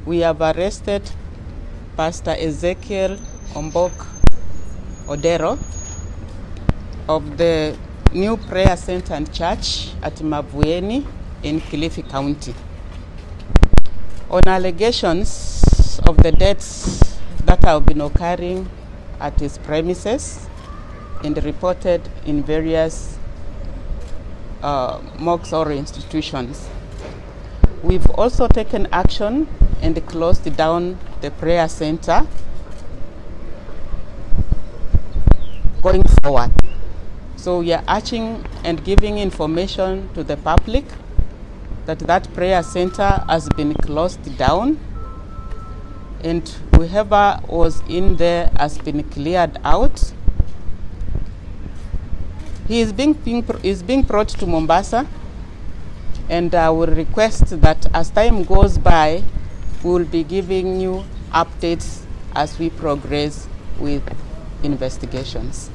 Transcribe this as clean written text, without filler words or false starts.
We have arrested Pastor Ezekiel Odero of the New Prayer Center and Church at Mavueni in Kilifi County on allegations of the deaths that have been occurring at his premises and reported in various mosques or institutions. We've also taken action and closed down the prayer center going forward. So we are urging and giving information to the public that prayer center has been closed down, and whoever was in there has been cleared out. He is being brought to Mombasa, and I will request that as time goes by, we will be giving you updates as we progress with investigations.